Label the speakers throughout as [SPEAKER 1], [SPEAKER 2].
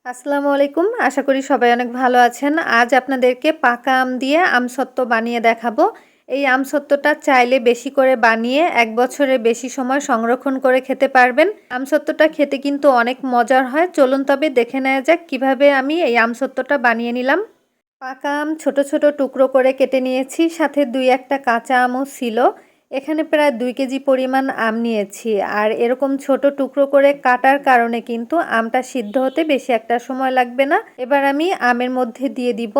[SPEAKER 1] আসসালামু আলাইকুম। আশা করি সবাই অনেক ভালো আছেন। আজ আপনাদেরকে পাকা আম দিয়ে আমসত্ত্ব বানিয়ে দেখাবো। এই আমসত্ত্বটা চাইলে বেশি করে বানিয়ে ১ বছরের বেশি সময় সংরক্ষণ করে খেতে পারবেন। আমসত্ত্বটা খেতে কিন্তু অনেক মজার হয়। চলুন তবে দেখে নেওয়া যাক কিভাবে আমি এই আমসত্ত্বটা বানিয়ে নিলাম। পাকা আম ছোট ছোট টুকরো করে কেটে নিয়েছি, সাথে ২-১টা কাঁচা আমও ছিল। এখানে প্রায় ২ কেজি পরিমাণ আম নিয়েছি। আর এরকম ছোট টুকরো করে কাটার কারণে কিন্তু আমটা সিদ্ধ হতে বেশি একটা সময় লাগবে না। এবার আমি আমের মধ্যে দিয়ে দিব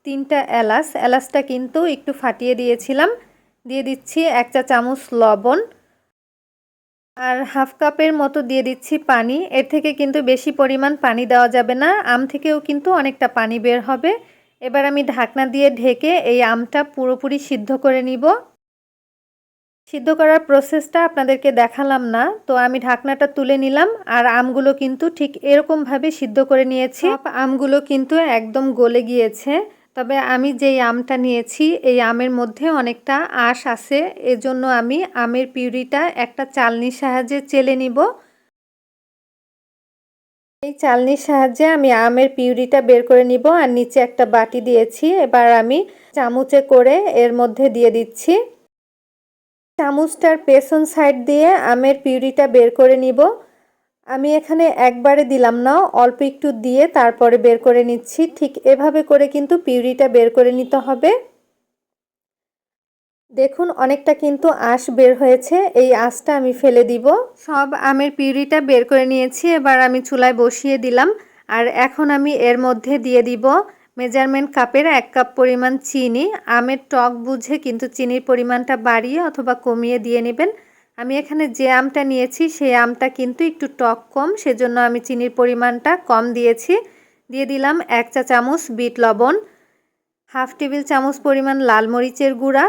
[SPEAKER 1] ৩টা এলাচ। এলাচটা কিন্তু একটু ফাটিয়ে দিয়েছিলাম। দিয়ে দিচ্ছি ১ চা চামচ লবণ আর হাফ কাপের মতো দিয়ে দিচ্ছি পানি। এর থেকে কিন্তু বেশি পরিমাণ পানি দেওয়া যাবে না, আম থেকেও কিন্তু অনেকটা পানি বের হবে। এবার আমি ঢাকনা দিয়ে ঢেকে এই আমটা পুরোপুরি সিদ্ধ করে নিব। সিদ্ধ করার প্রসেসটা আপনাদেরকে দেখালাম না, তো আমি ঢাকনাটা তুলে নিলাম। আর আমগুলো কিন্তু ঠিক এরকমভাবে সিদ্ধ করে নিয়েছি। আমগুলো কিন্তু একদম গলে গিয়েছে। তবে আমি যেই আমটা নিয়েছি এই আমের মধ্যে অনেকটা আঁশ আছে, এজন্য আমি আমের পিউরিটা একটা চালনির সাহায্যে চেলে নিব। এই চালনির সাহায্যে আমি আমের পিউরিটা বের করে নিব। আর নিচে একটা বাটি দিয়েছি, এবার আমি চামচে করে এর মধ্যে দিয়ে দিচ্ছি। চামচটার পেছন সাইড দিয়ে আমের পিউরিটা বের করে নিব। আমি এখানে একবারে দিলাম না, অল্প একটু দিয়ে তারপরে বের করে নিচ্ছি। ঠিক এভাবে করে কিন্তু পিউরিটা বের করে নিতে হবে। দেখুন অনেকটা কিন্তু আঁশ বের হয়েছে, এই আঁশটা আমি ফেলে দিব। সব আমের পিউরিটা বের করে নিয়েছি, এবার আমি চুলায় বসিয়ে দিলাম। আর এখন আমি এর মধ্যে দিয়ে দিব মেজারমেন্ট কাপের ১ কাপ পরিমাণ চিনি। আমের টক বুঝে কিন্তু চিনির পরিমাণটা বাড়িয়ে অথবা কমিয়ে দিয়ে নেবেন। আমি এখানে যে আমটা নিয়েছি সেই আমটা কিন্তু একটু টক কম, সেজন্য আমি চিনির পরিমাণটা কম দিয়েছি। দিয়ে দিলাম ১ চা চামচ বিট লবণ, হাফ টেবিল চামচ পরিমাণ লাল মরিচের গুঁড়া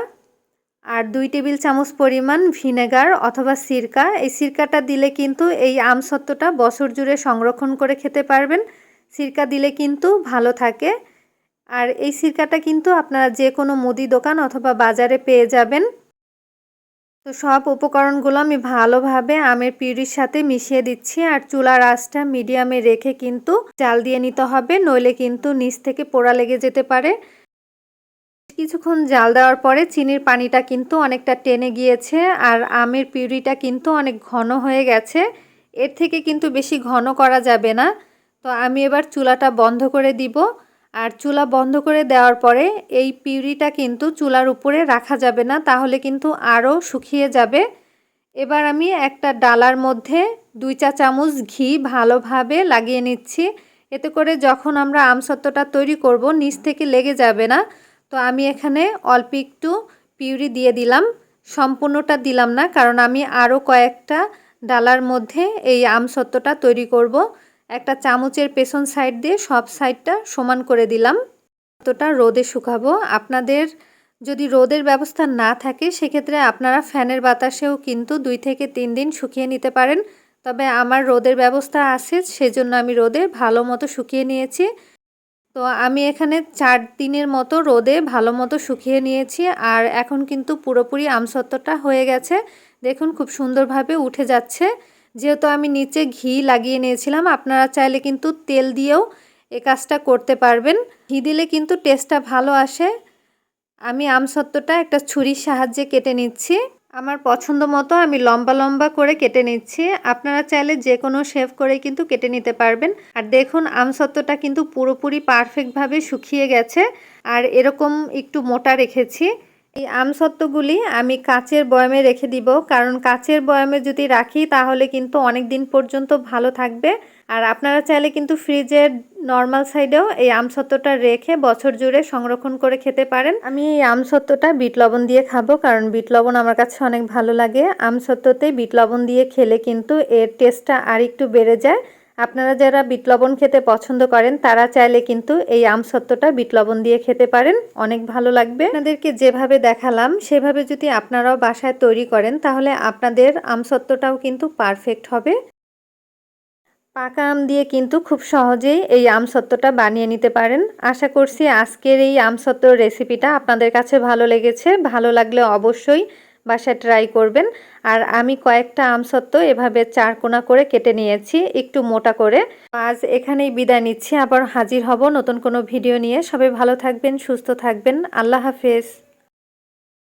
[SPEAKER 1] আর ২ টেবিল চামচ পরিমাণ ভিনেগার অথবা সিরকা। এই সিরকাটা দিলে কিন্তু এই আমসত্ত্বটা বছর জুড়ে সংরক্ষণ করে খেতে পারবেন। সিরকা দিলে কিন্তু ভালো থাকে। আর এই সিরকাটা কিন্তু আপনারা যে কোনো মুদি দোকান অথবা বাজারে পেয়ে যাবেন। তো সব উপকরণগুলো আমি ভালোভাবে আমের পিউরির সাথে মিশিয়ে দিচ্ছি। আর চুলার আঁচটা মিডিয়ামে রেখে কিন্তু জাল দিয়ে নিতে হবে, নইলে কিন্তু নিচ থেকে পোড়া লেগে যেতে পারে। কিছুক্ষণ জাল দেওয়ার পরে চিনির পানিটা কিন্তু অনেকটা টেনে গিয়েছে আর আমের পিউরিটা কিন্তু অনেক ঘন হয়ে গেছে। এর থেকে কিন্তু বেশি ঘন করা যাবে না। তো আমি এবার চুলাটা বন্ধ করে দিব। আর চুলা বন্ধ করে দেওয়ার পরে এই পিউরিটা কিন্তু চুলার উপরে রাখা যাবে না, তাহলে কিন্তু আরও শুকিয়ে যাবে। এবার আমি একটা ডালার মধ্যে ২ চা চামচ ঘি ভালোভাবে লাগিয়ে নিচ্ছি। এতে করে যখন আমরা আমসত্ত্বটা তৈরি করব নিচ থেকে লেগে যাবে না। তো আমি এখানে অল্প একটু পিউরি দিয়ে দিলাম, সম্পূর্ণটা দিলাম না, কারণ আমি আরও কয়েকটা ডালার মধ্যে এই আমসত্ত্বটা তৈরি করব। একটা চামচের পেছন সাইড দিয়ে সব সাইডটা সমান করে দিলাম। আমসত্ত্বটা রোদে শুকাবো। আপনাদের যদি রোদের ব্যবস্থা না থাকে সেক্ষেত্রে আপনারা ফ্যানের বাতাসেও কিন্তু ২ থেকে ৩ দিন শুকিয়ে নিতে পারেন। তবে আমার রোদের ব্যবস্থা আছে, সেজন্য আমি রোদে ভালো মতো শুকিয়ে নিয়েছি। তো আমি এখানে ৪ দিনের মতো রোদে ভালো মতো শুকিয়ে নিয়েছি। আর এখন কিন্তু পুরোপুরি আমসত্ত্বটা হয়ে গেছে। দেখুন খুব সুন্দরভাবে উঠে যাচ্ছে। যেহেতু আমি নিচে ঘি লাগিয়ে নিয়েছিলাম, আপনারা চাইলে কিন্তু তেল দিয়েও এই কাজটা করতে পারবেন। ঘি দিলে কিন্তু টেস্টটা ভালো আসে। আমি আমসত্ত্বটা একটা ছুরির সাহায্যে কেটে নিচ্ছি। আমার পছন্দ মতো আমি লম্বা লম্বা করে কেটে নিচ্ছি। আপনারা চাইলে যে কোনো শেপ করে কিন্তু কেটে নিতে পারবেন। আর দেখুন আমসত্ত্বটা কিন্তু পুরোপুরি পারফেক্টভাবে শুকিয়ে গেছে। আর এরকম একটু মোটা রেখেছি। এই আমসত্ত্বগুলি আমি কাচের বয়ামে রেখে দিব, কারণ কাচের বয়ামে যদি রাখি তাহলে কিন্তু অনেক দিন পর্যন্ত ভালো থাকবে। আর আপনারা চাইলে কিন্তু ফ্রিজের নর্মাল সাইডেও এই আমসত্ত্বটা রেখে বছর জুড়ে সংরক্ষণ করে খেতে পারেন। আমি এই আমসত্ত্বটা বিট লবণ দিয়ে খাবো, কারণ বিট লবণ আমার কাছে অনেক ভালো লাগে। আমসত্ত্বতে বিট লবণ দিয়ে খেলে কিন্তু এর টেস্টটা আর একটু বেড়ে যায়। আপনারা যারা বিট লবণ খেতে পছন্দ করেন তারা চাইলে কিন্তু এই আমসত্ত্বটা বিট লবণ দিয়ে খেতে পারেন, অনেক ভালো লাগবে। আপনাদেরকে যেভাবে দেখালাম সেভাবে যদি আপনারাও বাসায় তৈরি করেন তাহলে আপনাদের আমসত্ত্বটাও কিন্তু পারফেক্ট হবে। পাকা আম দিয়ে কিন্তু খুব সহজেই এই আমসত্ত্বটা বানিয়ে নিতে পারেন। আশা করছি আজকের এই আমসত্ত্বর রেসিপিটা আপনাদের কাছে ভালো লেগেছে। ভালো লাগলে অবশ্যই বাসায় ট্রাই করবেন। আর আমি কয়েকটা আমসত্ত্ব এভাবে চারকোনা করে কেটে নিয়েছি একটু মোটা করে। আজ এখানেই বিদায় নিচ্ছি, আবার হাজির হব নতুন কোনো ভিডিও নিয়ে। সবাই ভালো থাকবেন, সুস্থ থাকবেন। আল্লাহ হাফেজ।